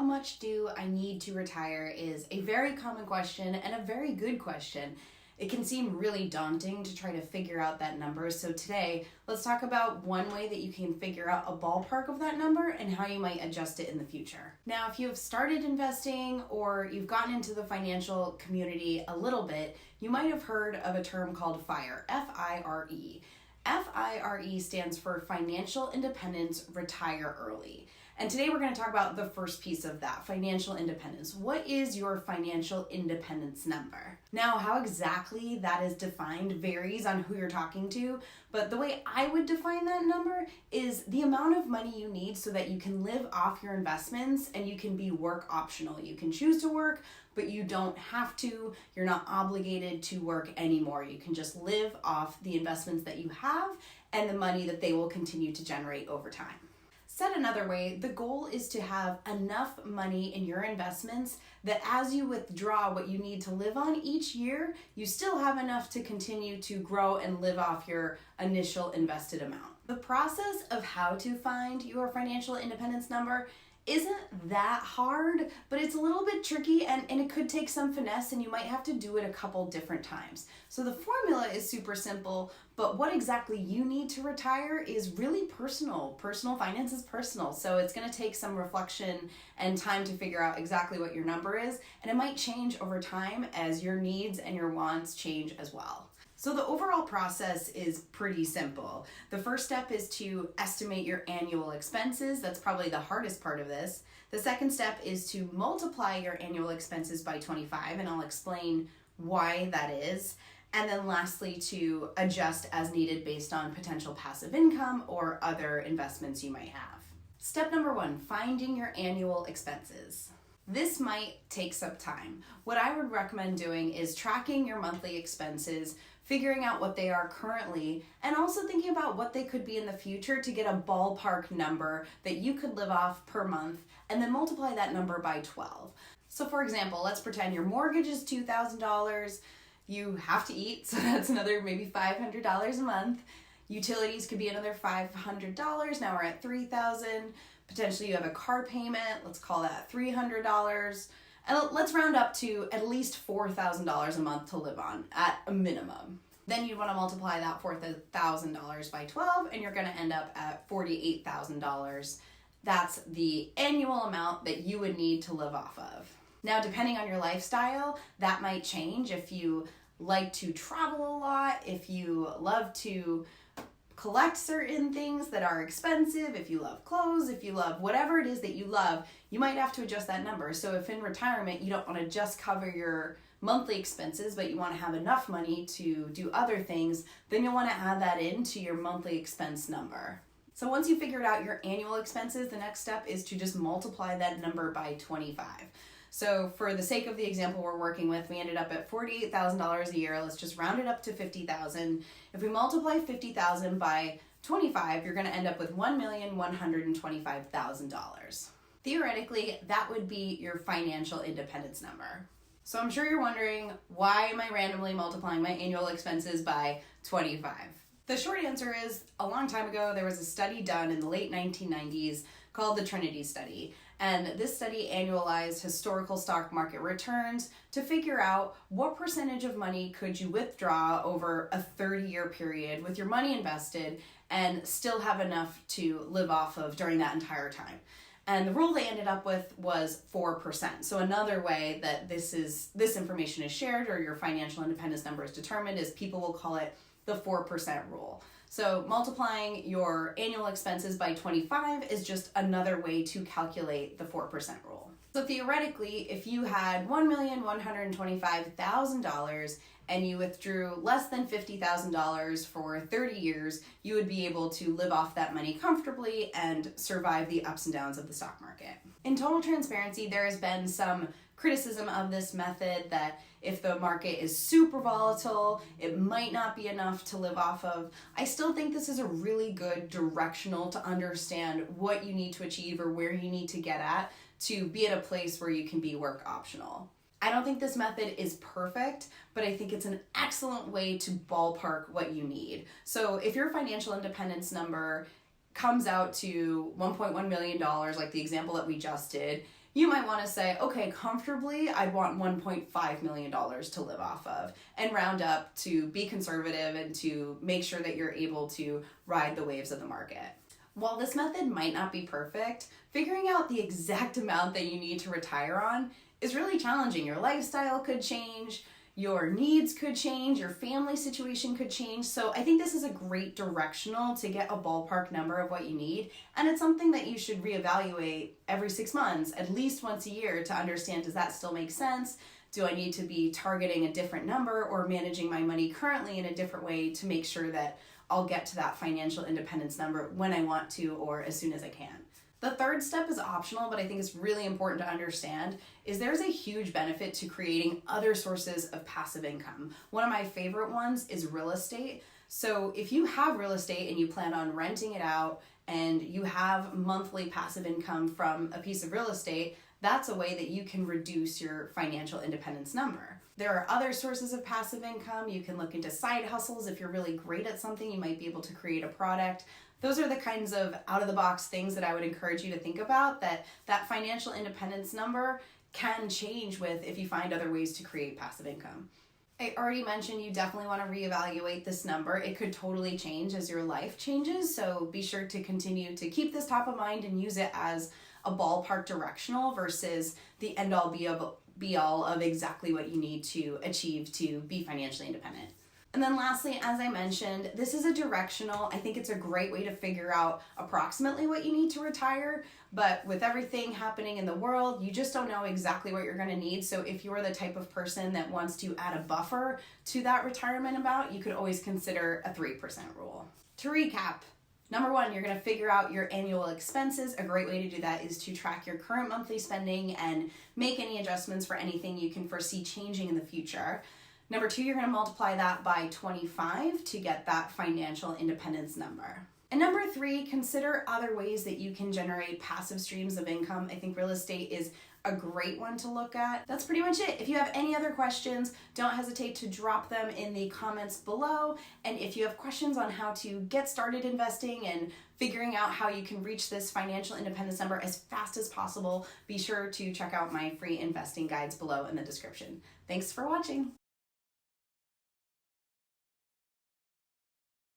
much do I need to retire is a very common question and a very good question. It can seem really daunting to try to figure out that number. So today, let's talk about one way that you can figure out a ballpark of that number and how you might adjust it in the future. Now, if you have started investing or you've gotten into the financial community a little bit, you might have heard of a term called FIRE, F-I-R-E. FIRE stands for Financial Independence, Retire Early. And today we're going to talk about the first piece of that, financial independence. What is your financial independence number? Now, how exactly that is defined varies on who you're talking to, but the way I would define that number is the amount of money you need so that you can live off your investments and you can be work optional. You can choose to work, but you don't have to. You're not obligated to work anymore. You can just live off the investments that you have and the money that they will continue to generate over time. Said another way, the goal is to have enough money in your investments that as you withdraw what you need to live on each year, you still have enough to continue to grow and live off your initial invested amount. The process of how to find your financial independence number isn't that hard, but it's a little bit tricky and it could take some finesse and you might have to do it a couple different times. So the formula is super simple, but what exactly you need to retire is really personal. Personal finance is personal, so it's going to take some reflection and time to figure out exactly what your number is, and it might change over time as your needs and your wants change as well. So the overall process is pretty simple. The first step is to estimate your annual expenses. That's probably the hardest part of this. The second step is to multiply your annual expenses by 25, and I'll explain why that is. And then lastly, to adjust as needed based on potential passive income or other investments you might have. Step number 1, finding your annual expenses. This might take some time. What I would recommend doing is tracking your monthly expenses, figuring out what they are currently, and also thinking about what they could be in the future to get a ballpark number that you could live off per month, and then multiply that number by 12. So for example, let's pretend your mortgage is $2,000, you have to eat, so that's another maybe $500 a month. Utilities could be another $500, now we're at $3,000. Potentially you have a car payment, let's call that $300. And let's round up to at least $4,000 a month to live on at a minimum. Then you want to multiply that $4,000 by 12 and you're going to end up at $48,000. That's the annual amount that you would need to live off of. Now, depending on your lifestyle, that might change. If you like to travel a lot, if you love to collect certain things that are expensive, if you love clothes, if you love whatever it is that you love, you might have to adjust that number. So if in retirement you don't want to just cover your monthly expenses, but you want to have enough money to do other things, then you'll want to add that into your monthly expense number. So once you figured out your annual expenses, the next step is to just multiply that number by 25. So for the sake of the example we're working with, we ended up at $48,000 a year. Let's just round it up to $50,000. If we multiply $50,000 by 25, you're going to end up with $1,125,000. Theoretically, that would be your financial independence number. So I'm sure you're wondering, why am I randomly multiplying my annual expenses by 25? The short answer is, a long time ago, there was a study done in the late 1990s called the Trinity Study. And this study annualized historical stock market returns to figure out what percentage of money could you withdraw over a 30-year period with your money invested and still have enough to live off of during that entire time. And the rule they ended up with was 4%. So another way that this information is shared or your financial independence number is determined is people will call it the 4% rule. So multiplying your annual expenses by 25 is just another way to calculate the 4% rule. So theoretically, if you had $1,125,000 and you withdrew less than $50,000 for 30 years, you would be able to live off that money comfortably and survive the ups and downs of the stock market. In total transparency, there has been some criticism of this method that if the market is super volatile, it might not be enough to live off of. I still think this is a really good directional to understand what you need to achieve or where you need to get at to be at a place where you can be work optional. I don't think this method is perfect, but I think it's an excellent way to ballpark what you need. So if your financial independence number comes out to $1.1 million, like the example that we just did, You might want to say, okay, comfortably, I'd want $1.5 million to live off of, and round up to be conservative and to make sure that you're able to ride the waves of the market. While this method might not be perfect, figuring out the exact amount that you need to retire on is really challenging. Your lifestyle could change, your needs could change, your family situation could change. So I think this is a great directional to get a ballpark number of what you need. And it's something that you should reevaluate every 6 months, at least once a year, to understand, does that still make sense? Do I need to be targeting a different number or managing my money currently in a different way to make sure that I'll get to that financial independence number when I want to or as soon as I can? The third step is optional, but I think it's really important to understand, is there's a huge benefit to creating other sources of passive income. One of my favorite ones is real estate. So if you have real estate and you plan on renting it out and you have monthly passive income from a piece of real estate, that's a way that you can reduce your financial independence number. There are other sources of passive income. You can look into side hustles. If you're really great at something, you might be able to create a product. Those are the kinds of out-of-the-box things that I would encourage you to think about, that financial independence number can change with if you find other ways to create passive income. I already mentioned you definitely want to reevaluate this number. It could totally change as your life changes, so be sure to continue to keep this top of mind and use it as a ballpark directional versus the end-all be-all of exactly what you need to achieve to be financially independent. And then lastly, as I mentioned, this is a directional. I think it's a great way to figure out approximately what you need to retire, but with everything happening in the world, you just don't know exactly what you're going to need. So if you're the type of person that wants to add a buffer to that retirement amount, you could always consider a 3% rule. To recap, number one, you're going to figure out your annual expenses. A great way to do that is to track your current monthly spending and make any adjustments for anything you can foresee changing in the future. Number two, you're going to multiply that by 25 to get that financial independence number. And number three, consider other ways that you can generate passive streams of income. I think real estate is a great one to look at. That's pretty much it. If you have any other questions, don't hesitate to drop them in the comments below. And if you have questions on how to get started investing and figuring out how you can reach this financial independence number as fast as possible, be sure to check out my free investing guides below in the description. Thanks for watching.